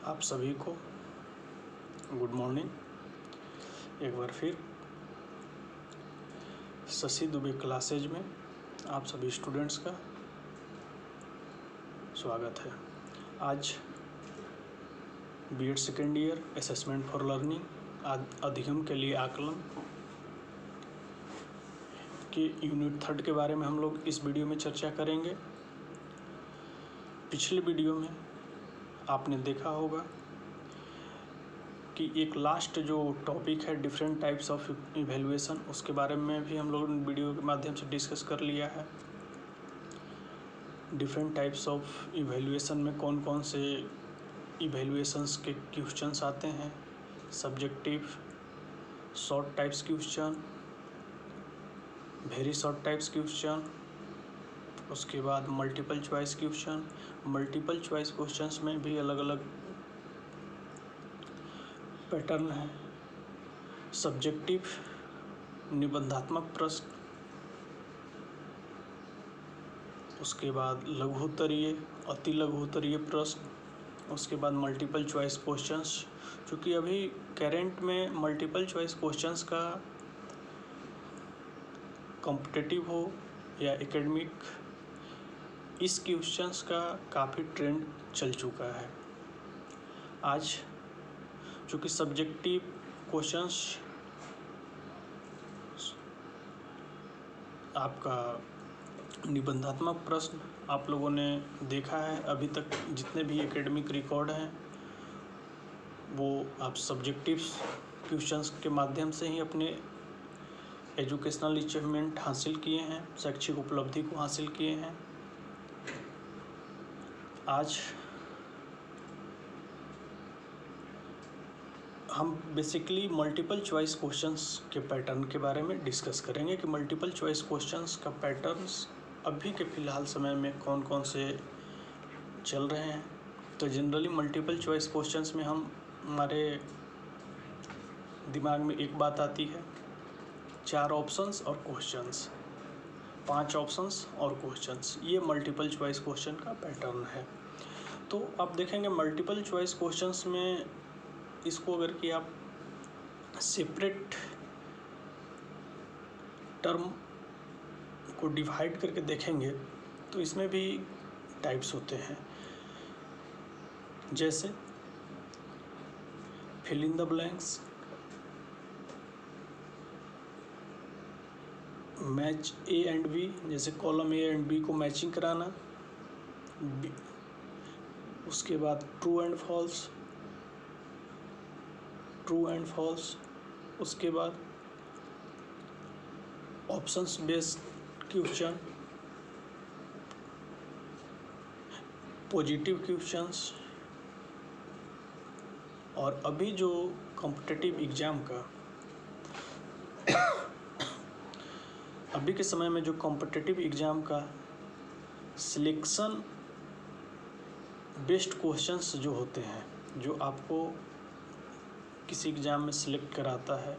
आप सभी को गुड मॉर्निंग। एक बार फिर शशि दुबे क्लासेज में आप सभी स्टूडेंट्स का स्वागत है। आज B Ed second year assessment for learning अधिगम के लिए आकलन के यूनिट 3 के बारे में हम लोग इस वीडियो में चर्चा करेंगे। पिछले वीडियो में आपने देखा होगा कि एक लास्ट जो टॉपिक है डिफरेंट टाइप्स ऑफ इवैल्यूएशन, उसके बारे में भी हम लोग वीडियो के माध्यम से डिस्कस कर लिया है। डिफरेंट टाइप्स ऑफ इवैल्यूएशन में कौन कौन से इवैल्यूएशंस के क्वेश्चंस आते हैं। Subjective, short types question, very short types question, उसके बाद multiple choice question. Multiple choice questions में भी अलग अलग पैटर्न है। सब्जेक्टिव निबंधात्मक प्रश्न, उसके बाद लघु उत्तरीय, अति लघु उत्तरीय प्रश्न, उसके बाद मल्टीपल चॉइस क्वेश्चंस। क्योंकि अभी करेंट में मल्टीपल चॉइस क्वेश्चंस का कॉम्पिटिटिव हो या एकेडमिक, इस क्वेश्चंस का काफ़ी ट्रेंड चल चुका है। आज चूँकि सब्जेक्टिव क्वेश्चंस आपका निबंधात्मक प्रश्न आप लोगों ने देखा है, अभी तक जितने भी एकेडमिक रिकॉर्ड हैं वो आप सब्जेक्टिव क्वेश्चंस के माध्यम से ही अपने एजुकेशनल अचीवमेंट हासिल किए हैं, शैक्षिक उपलब्धि को हासिल किए हैं। आज हम बेसिकली मल्टीपल चॉइस क्वेश्चंस के पैटर्न के बारे में डिस्कस करेंगे कि मल्टीपल चॉइस क्वेश्चंस का पैटर्न्स अभी के फ़िलहाल समय में कौन कौन से चल रहे हैं। तो जनरली मल्टीपल चॉइस क्वेश्चंस में हमारे दिमाग में एक बात आती है, 4 ऑप्शंस और क्वेश्चंस, 5 ऑप्शंस और क्वेश्चंस, ये मल्टीपल चॉइस क्वेश्चन का पैटर्न है। तो आप देखेंगे मल्टीपल चॉइस क्वेश्चंस में इसको अगर कि आप सेपरेट टर्म को डिवाइड करके देखेंगे तो इसमें भी टाइप्स होते हैं। जैसे fill in the blanks, match A and B, जैसे कॉलम ए एंड बी को मैचिंग कराना, उसके बाद true and false, true and false, उसके बाद options based question, positive questions. और अभी जो कॉम्पिटिटिव एग्ज़ाम का अभी के समय में जो कॉम्पिटिटिव एग्ज़ाम का सिलेक्शन बेस्ड क्वेश्चंस जो होते हैं, जो आपको किसी एग्ज़ाम में सिलेक्ट कराता है,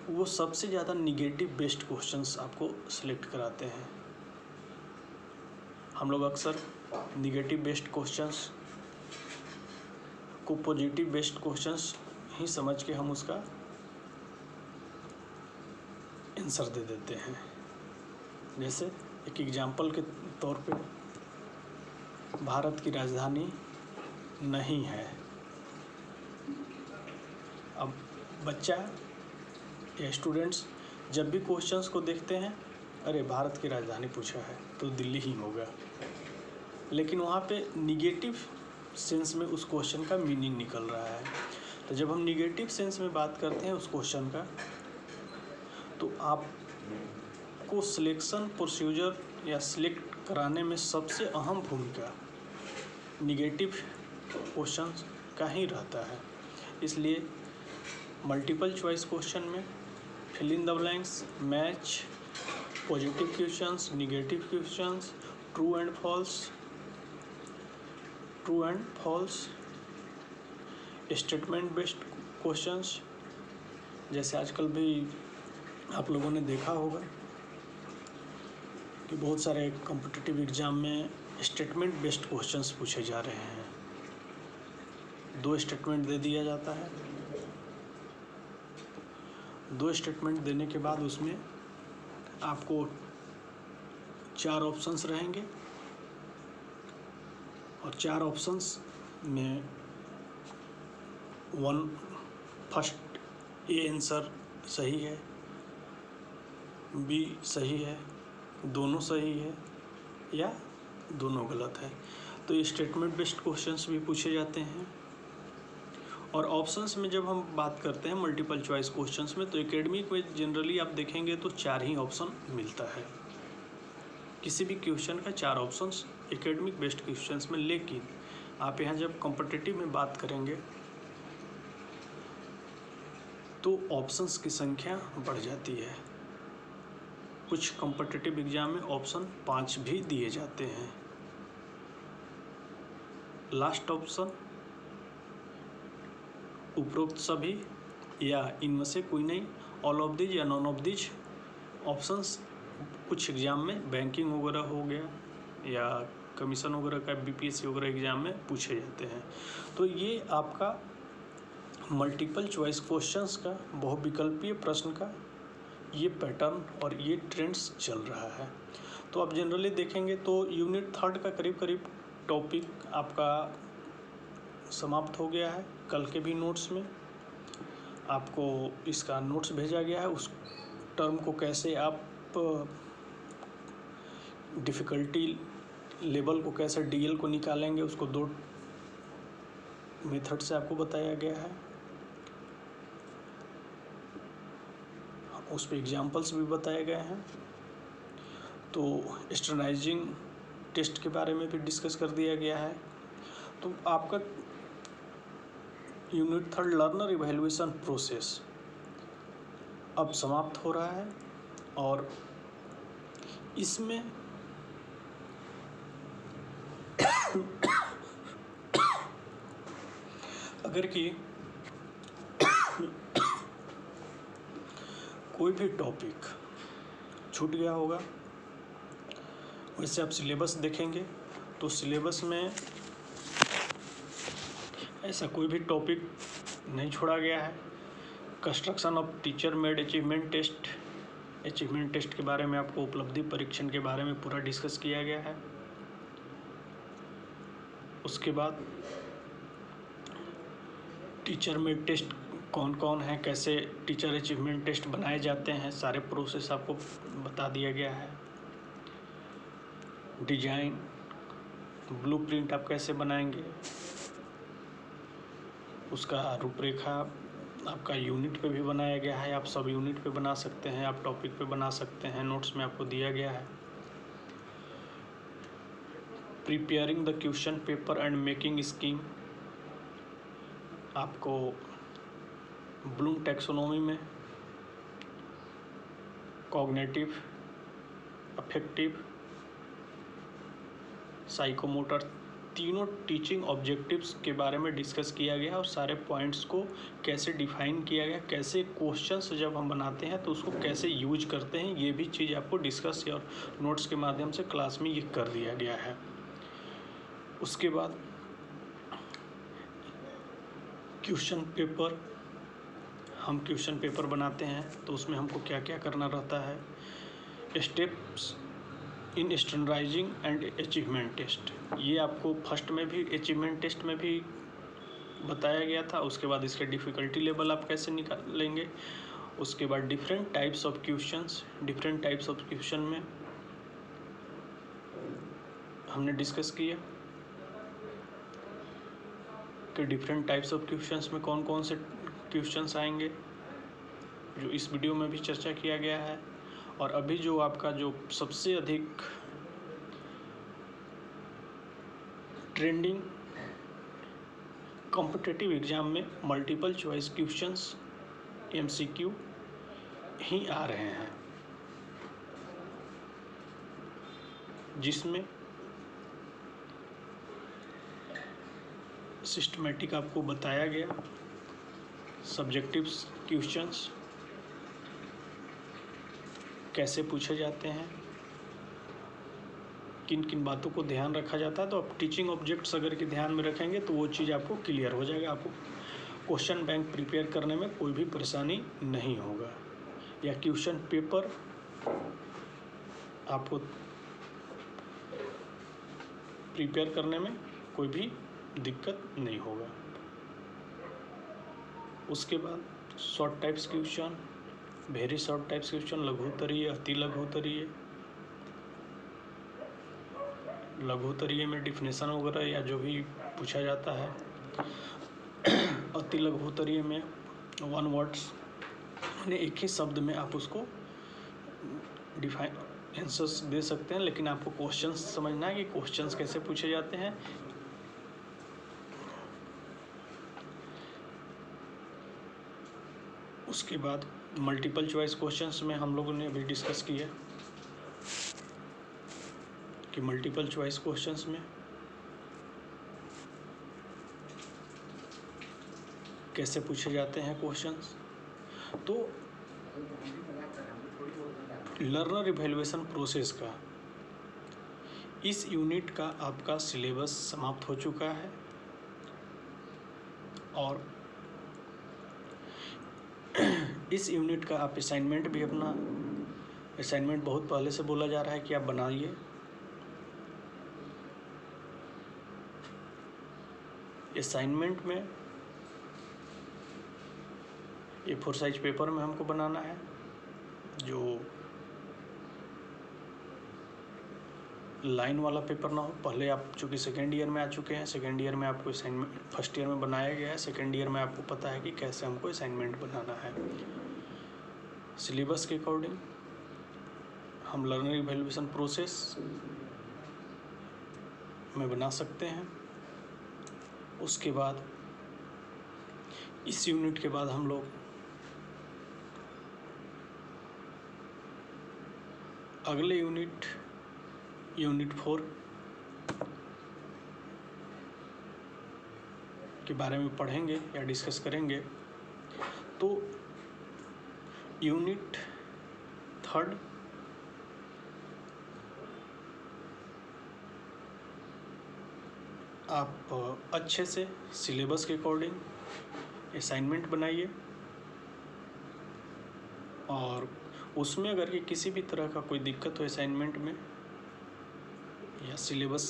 वो सबसे ज़्यादा निगेटिव बेस्ड क्वेश्चंस आपको सिलेक्ट कराते हैं। हम लोग अक्सर निगेटिव बेस्ड क्वेश्चंस को पॉजिटिव बेस्ड क्वेश्चंस ही समझ के हम उसका आंसर दे देते हैं। जैसे एक एग्जाम्पल के तौर पे, भारत की राजधानी नहीं है। अब बच्चा या स्टूडेंट्स जब भी क्वेश्चंस को देखते हैं, अरे भारत की राजधानी पूछा है तो दिल्ली ही होगा, लेकिन वहाँ पे निगेटिव सेंस में उस क्वेश्चन का मीनिंग निकल रहा है। तो जब हम निगेटिव सेंस में बात करते हैं उस क्वेश्चन का, तो आपको सिलेक्शन प्रोसीजर या सिलेक्ट कराने में सबसे अहम भूमिका निगेटिव क्वेश्चन का ही रहता है। इसलिए मल्टीपल चॉइस क्वेश्चन में fill in the blanks, match, positive questions, negative questions, true and false, statement based questions. जैसे आजकल भी आप लोगों ने देखा होगा कि बहुत सारे कॉम्पिटिटिव एग्ज़ाम में स्टेटमेंट बेस्ड क्वेश्चंस पूछे जा रहे हैं। 2 स्टेटमेंट दे दिया जाता है। 2 स्टेटमेंट देने के बाद उसमें आपको 4 ऑप्शंस रहेंगे और 4 ऑप्शंस में फर्स्ट ए आंसर सही है, बी सही है, दोनों सही है या दोनों गलत है। तो ये स्टेटमेंट बेस्ड क्वेश्चंस भी पूछे जाते हैं। और ऑप्शंस में जब हम बात करते हैं मल्टीपल चॉइस क्वेश्चंस में, तो एकेडमिक में जनरली आप देखेंगे तो 4 ही ऑप्शन मिलता है किसी भी क्वेश्चन का, 4 ऑप्शंस एकेडमिक बेस्ड क्वेश्चंस में। लेकिन आप यहाँ जब कॉम्पिटिटिव में बात करेंगे तो ऑप्शंस की संख्या बढ़ जाती है। कुछ कॉम्पिटिटिव एग्जाम में ऑप्शन 5 भी दिए जाते हैं। लास्ट ऑप्शन उपरोक्त सभी या इनमें से कोई नहीं, ऑल ऑफ दीज या नॉन ऑफ दीज ऑप्शंस कुछ एग्ज़ाम में बैंकिंग वगैरह हो गया या कमीशन वगैरह का बीपीएससी वगैरह एग्ज़ाम में पूछे जाते हैं। तो ये आपका मल्टीपल चॉइस क्वेश्चंस का, बहुविकल्पीय प्रश्न का ये पैटर्न और ये ट्रेंड्स चल रहा है। तो आप जनरली देखेंगे तो यूनिट 3 का करीब करीब टॉपिक आपका समाप्त हो गया है। कल के भी नोट्स में आपको इसका नोट्स भेजा गया है। उस टर्म को कैसे आप डिफ़िकल्टी लेवल को कैसे डीएल को निकालेंगे, उसको 2 मेथड से आपको बताया गया है। उस पर एग्जाम्पल्स भी बताए गए हैं। तो स्टैंडर्डाइजिंग टेस्ट के बारे में भी डिस्कस कर दिया गया है। तो आपका यूनिट 3 लर्नर इवैल्यूएशन प्रोसेस अब समाप्त हो रहा है। और इसमें अगर कि कोई भी टॉपिक छूट गया होगा, वैसे आप सिलेबस देखेंगे तो सिलेबस में ऐसा कोई भी टॉपिक नहीं छोड़ा गया है। Construction of teacher made achievement test के बारे में आपको उपलब्धि परीक्षण के बारे में पूरा डिस्कस किया गया है। उसके बाद टीचर मेड टेस्ट कौन कौन है, कैसे टीचर अचीवमेंट टेस्ट बनाए जाते हैं, सारे प्रोसेस आपको बता दिया गया है। डिजाइन ब्लूप्रिंट आप कैसे बनाएंगे, उसका रूपरेखा आपका यूनिट पे भी बनाया गया है। आप सब यूनिट पे बना सकते हैं, आप टॉपिक पे बना सकते हैं, नोट्स में आपको दिया गया है। Preparing the question paper and making scheme, आपको ब्लूम टैक्सोनॉमी में कॉग्निटिव, अफेक्टिव, साइकोमोटर तीनों टीचिंग ऑब्जेक्टिव्स के बारे में डिस्कस किया गया और सारे पॉइंट्स को कैसे डिफाइन किया गया, कैसे क्वेश्चंस जब हम बनाते हैं तो उसको कैसे यूज करते हैं, ये भी चीज़ आपको डिस्कस और नोट्स के माध्यम से क्लास में ये कर दिया गया है। उसके बाद क्वेश्चन पेपर, हम क्वेश्चन पेपर बनाते हैं तो उसमें हमको क्या क्या करना रहता है। Steps in standardising and achievement test, ये आपको फर्स्ट में भी अचीवमेंट टेस्ट में भी बताया गया था। उसके बाद इसके डिफ़िकल्टी लेवल आप कैसे निकालेंगे। उसके बाद डिफरेंट टाइप्स ऑफ क्वेश्चन में हमने डिस्कस किया कि डिफरेंट टाइप्स ऑफ क्वेश्चंस में कौन कौन से क्वेश्चंस आएंगे, जो इस वीडियो में भी चर्चा किया गया है। और अभी जो आपका जो सबसे अधिक ट्रेंडिंग कॉम्पिटिटिव एग्ज़ाम में मल्टीपल चॉइस क्वेश्चंस MCQ ही आ रहे हैं, जिसमें सिस्टमेटिक आपको बताया गया, सब्जेक्टिव क्वेश्चंस कैसे पूछे जाते हैं, किन किन बातों को ध्यान रखा जाता है। तो आप टीचिंग ऑब्जेक्ट्स अगर के ध्यान में रखेंगे तो वो चीज़ आपको क्लियर हो जाएगा, आपको क्वेश्चन बैंक प्रिपेयर करने में कोई भी परेशानी नहीं होगा, या क्वेश्चन पेपर आपको प्रिपेयर करने में कोई भी दिक्कत नहीं होगा। उसके बाद short types question, very short types question, लघु उत्तरीय, अति लघु उत्तरीय। लघु उत्तरीय में डिफिनेशन वगैरह या जो भी पूछा जाता है। अति लघु उत्तरीय में 1 वर्ड्स, यानी एक ही शब्द में आप उसको डिफाइन आंसर्स दे सकते हैं, लेकिन आपको क्वेश्चंस समझना है कि क्वेश्चंस कैसे पूछे जाते हैं। उसके बाद मल्टीपल चॉइस क्वेश्चंस में हम लोगों ने अभी डिस्कस किया कि मल्टीपल चॉइस क्वेश्चंस में कैसे पूछे जाते हैं क्वेश्चंस। तो लर्नर इवैल्यूएशन प्रोसेस का इस यूनिट का आपका सिलेबस समाप्त हो चुका है, और इस यूनिट का आप असाइनमेंट भी अपना असाइनमेंट बहुत पहले से बोला जा रहा है कि आप बनाइए। असाइनमेंट में A4 साइज पेपर में हमको बनाना है, जो लाइन वाला पेपर ना हो। पहले आप चूँकि सेकेंड ईयर में आ चुके हैं, सेकेंड ईयर में आपको असाइनमेंट फर्स्ट ईयर में बनाया गया है, सेकेंड ईयर में आपको पता है कि कैसे हमको असाइनमेंट बनाना है। सिलेबस के अकॉर्डिंग हम लर्नर इवैल्यूएशन प्रोसेस में बना सकते हैं। उसके बाद इस यूनिट के बाद हम लोग अगले यूनिट 4 के बारे में पढ़ेंगे या डिस्कस करेंगे। तो यूनिट 3 आप अच्छे से सिलेबस के अकॉर्डिंग असाइनमेंट बनाइए, और उसमें अगर कि किसी भी तरह का कोई दिक्कत हो असाइनमेंट में या सिलेबस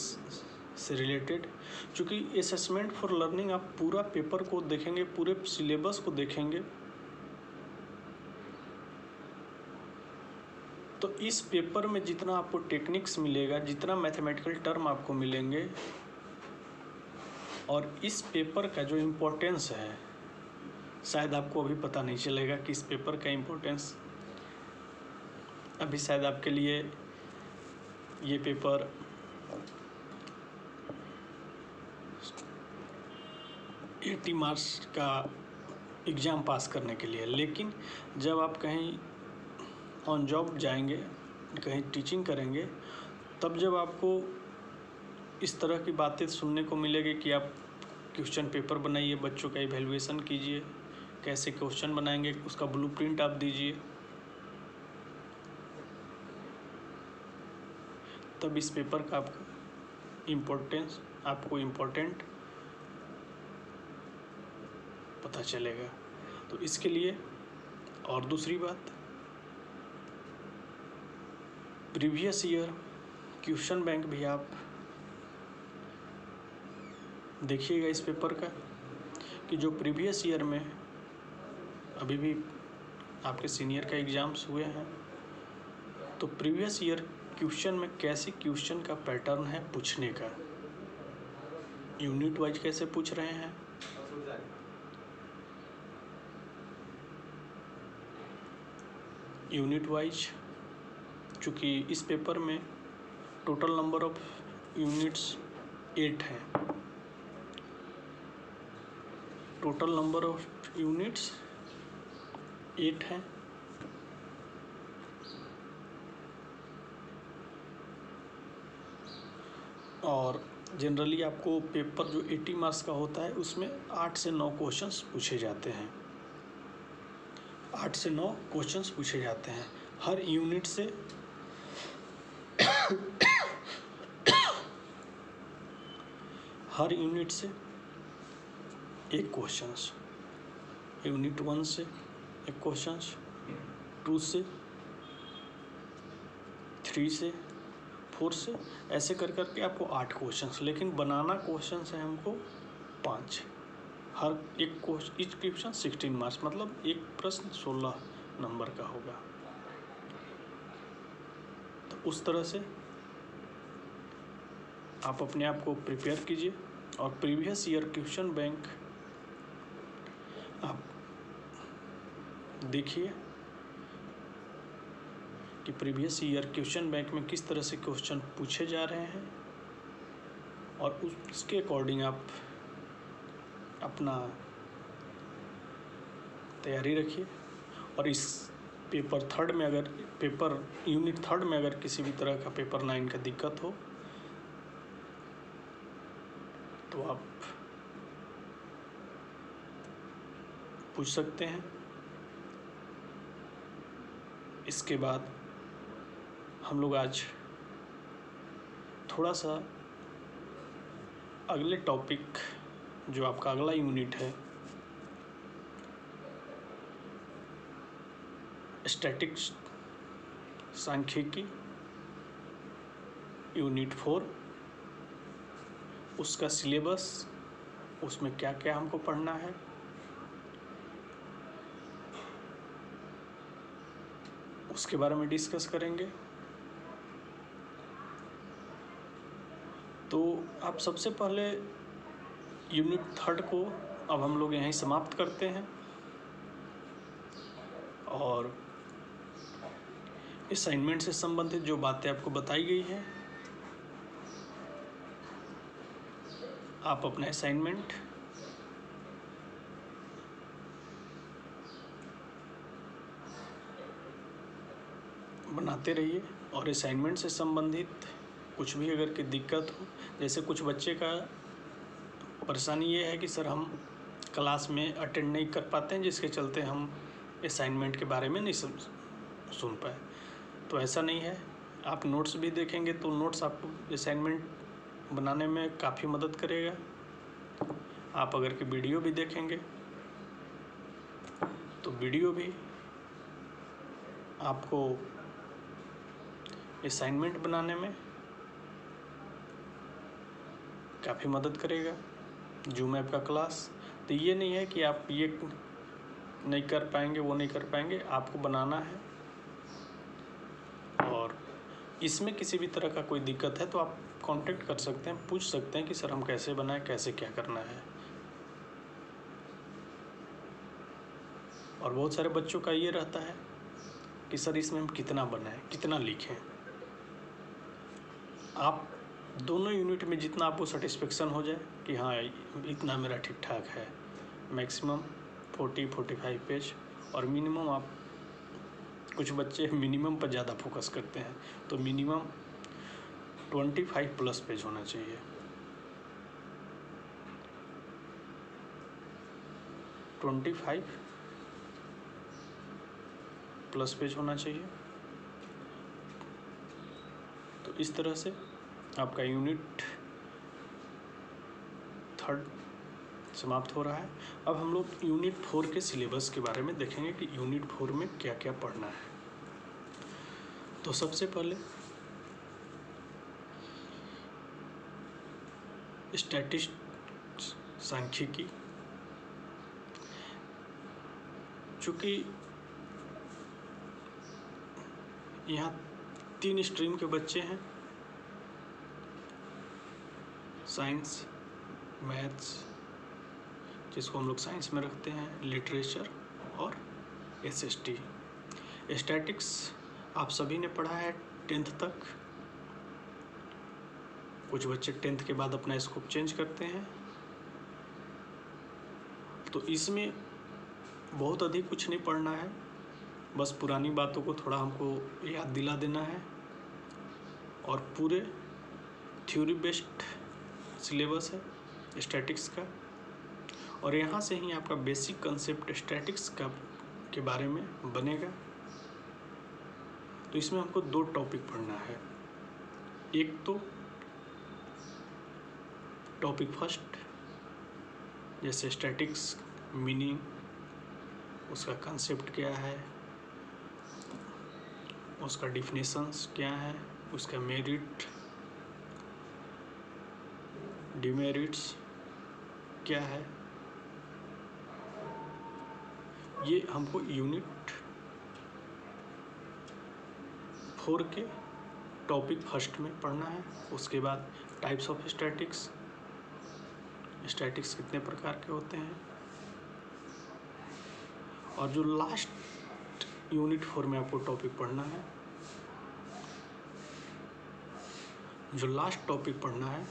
से रिलेटेड, चूँकि असेसमेंट फॉर लर्निंग आप पूरा पेपर को देखेंगे, पूरे सिलेबस को देखेंगे, तो इस पेपर में जितना आपको टेक्निक्स मिलेगा, जितना मैथमेटिकल टर्म आपको मिलेंगे, और इस पेपर का जो इम्पोर्टेंस है शायद आपको अभी पता नहीं चलेगा कि इस पेपर का इम्पोर्टेंस अभी शायद आपके लिए ये पेपर एटी मार्क्स का एग्ज़ाम पास करने के लिए। लेकिन जब आप कहीं ऑन जॉब जाएंगे, कहीं टीचिंग करेंगे, तब जब आपको इस तरह की बातें सुनने को मिलेगी कि आप क्वेश्चन पेपर बनाइए, बच्चों का इवैल्यूएशन कीजिए, कैसे क्वेश्चन बनाएंगे उसका ब्लूप्रिंट आप दीजिए, तब इस पेपर का आपको इम्पोर्टेंट पता चलेगा। तो इसके लिए, और दूसरी बात, प्रीवियस ईयर क्वेश्चन बैंक भी आप देखिएगा इस पेपर का, कि जो प्रीवियस ईयर में अभी भी आपके सीनियर का एग्ज़ाम्स हुए हैं, तो प्रीवियस ईयर क्वेश्चन में कैसे क्वेश्चन का पैटर्न है पूछने का, यूनिट वाइज कैसे पूछ रहे हैं, यूनिट वाइज, चूँकि इस पेपर में टोटल नंबर ऑफ यूनिट्स 8 हैं, टोटल नंबर ऑफ यूनिट्स 8 हैं, और जनरली आपको पेपर जो 80 मार्क्स का होता है उसमें 8 से 9 क्वेश्चंस पूछे जाते हैं, 8 से 9 क्वेश्चंस पूछे जाते हैं हर यूनिट से। हर यूनिट से एक क्वेश्चंस, यूनिट 1 से एक क्वेश्चंस, 2 से, 3 से, 4 से, ऐसे कर करके आपको 8 क्वेश्चंस, लेकिन बनाना क्वेश्चंस है हमको 5। हर एक क्वेश्चन, ईच क्वेश्चन 16 मार्क्स, मतलब एक प्रश्न 16 नंबर का होगा। तो उस तरह से आप अपने आप को प्रिपेयर कीजिए और प्रीवियस ईयर क्वेश्चन बैंक आप देखिए कि प्रीवियस ईयर क्वेश्चन बैंक में किस तरह से क्वेश्चन पूछे जा रहे हैं और उसके अकॉर्डिंग आप अपना तैयारी रखिए। और इस पेपर थर्ड में, अगर पेपर यूनिट थर्ड में अगर किसी भी तरह का पेपर 9 का दिक्कत हो तो आप पूछ सकते हैं। इसके बाद हम लोग आज थोड़ा सा अगले टॉपिक, जो आपका अगला यूनिट है स्टैटिक्स सांख्यिकी यूनिट 4, उसका सिलेबस, उसमें क्या क्या हमको पढ़ना है, उसके बारे में डिस्कस करेंगे। तो आप सबसे पहले यूनिट थर्ड को अब हम लोग यहीं समाप्त करते हैं और असाइनमेंट से संबंधित जो बातें आपको बताई गई हैं, आप अपना असाइनमेंट बनाते रहिए। और असाइनमेंट से संबंधित कुछ भी अगर की दिक्कत हो, जैसे कुछ बच्चे का परेशानी ये है कि सर हम क्लास में अटेंड नहीं कर पाते हैं, जिसके चलते हम असाइनमेंट के बारे में नहीं सुन पाए, तो ऐसा नहीं है। आप नोट्स भी देखेंगे तो नोट्स आपको असाइनमेंट बनाने में काफ़ी मदद करेगा। आप अगर कि वीडियो भी देखेंगे तो वीडियो भी आपको असाइनमेंट बनाने में काफ़ी मदद करेगा। जूम ऐप का क्लास, तो ये नहीं है कि आप ये नहीं कर पाएंगे, वो नहीं कर पाएंगे, आपको बनाना है। और इसमें किसी भी तरह का कोई दिक्कत है तो आप कांटेक्ट कर सकते हैं, पूछ सकते हैं कि सर हम कैसे बनाएं, कैसे क्या करना है। और बहुत सारे बच्चों का ये रहता है कि सर इसमें हम कितना बनाएं, कितना लिखें। आप दोनों यूनिट में जितना आपको सेटिस्फेक्शन हो जाए कि हाँ इतना मेरा ठीक ठाक है, मैक्सिमम 40-45 पेज, और मिनिमम आप, कुछ बच्चे मिनिमम पर ज़्यादा फोकस करते हैं, तो मिनिमम 25+ पेज होना चाहिए। 25+ पेज होना चाहिए। तो इस तरह से आपका यूनिट थर्ड समाप्त हो रहा है। अब हम लोग यूनिट 4 के सिलेबस के बारे में देखेंगे कि यूनिट 4 में क्या क्या पढ़ना है। तो सबसे पहले स्टैटिस्टिक्स सांख्यिकी, चूँकि यहाँ 3 स्ट्रीम के बच्चे हैं, साइंस, मैथ्स जिसको हम लोग साइंस में रखते हैं, लिटरेचर और SST। स्टैटिक्स आप सभी ने पढ़ा है 10th तक। कुछ बच्चे 10th के बाद अपना स्कोप चेंज करते हैं, तो इसमें बहुत अधिक कुछ नहीं पढ़ना है, बस पुरानी बातों को थोड़ा हमको याद दिला देना है। और पूरे थ्योरी बेस्ड सिलेबस है स्टैटिक्स का, और यहाँ से ही आपका बेसिक कंसेप्ट स्टैटिक्स का के बारे में बनेगा। तो इसमें हमको 2 टॉपिक पढ़ना है, एक तो टॉपिक फर्स्ट, जैसे स्टैटिक्स मीनिंग, उसका कंसेप्ट क्या है, उसका डिफिनेशंस क्या है, उसका मेरिट डिमेरिट्स क्या है, ये हमको यूनिट 4 के टॉपिक फर्स्ट में पढ़ना है। उसके बाद टाइप्स ऑफ स्टैटिक्स, स्टैटिक्स कितने प्रकार के होते हैं, और जो लास्ट यूनिट 4 में आपको टॉपिक पढ़ना है, जो लास्ट टॉपिक पढ़ना है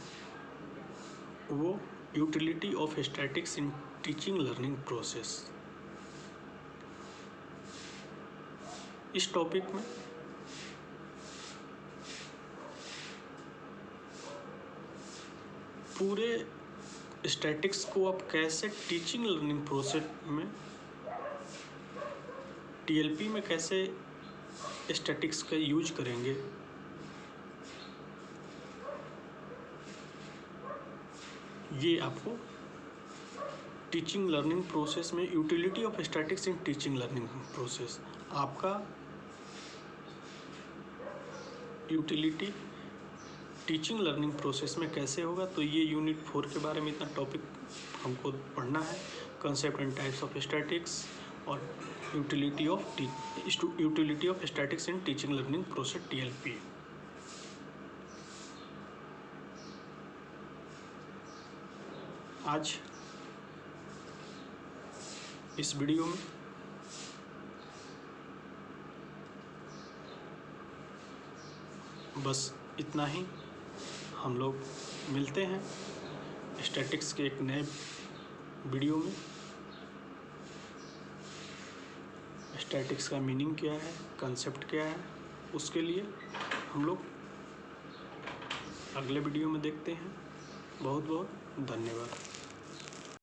वो utility of statics in teaching learning process. इस टॉपिक में पूरे स्टैटिक्स को आप कैसे टीचिंग लर्निंग प्रोसेस में, टीएलपी में कैसे स्टैटिक्स का यूज करेंगे, ये आपको टीचिंग लर्निंग प्रोसेस में utility of statics in teaching learning process, आपका यूटिलिटी टीचिंग लर्निंग प्रोसेस में कैसे होगा। तो ये यूनिट 4 के बारे में इतना टॉपिक हमको पढ़ना है, concept and types of statics और utility of statics in teaching learning process TLP. आज इस वीडियो में बस इतना ही। हम लोग मिलते हैं स्टैटिक्स के एक नए वीडियो में। स्टैटिक्स का मीनिंग क्या है, कंसेप्ट क्या है, उसके लिए हम लोग अगले वीडियो में देखते हैं। बहुत बहुत धन्यवाद।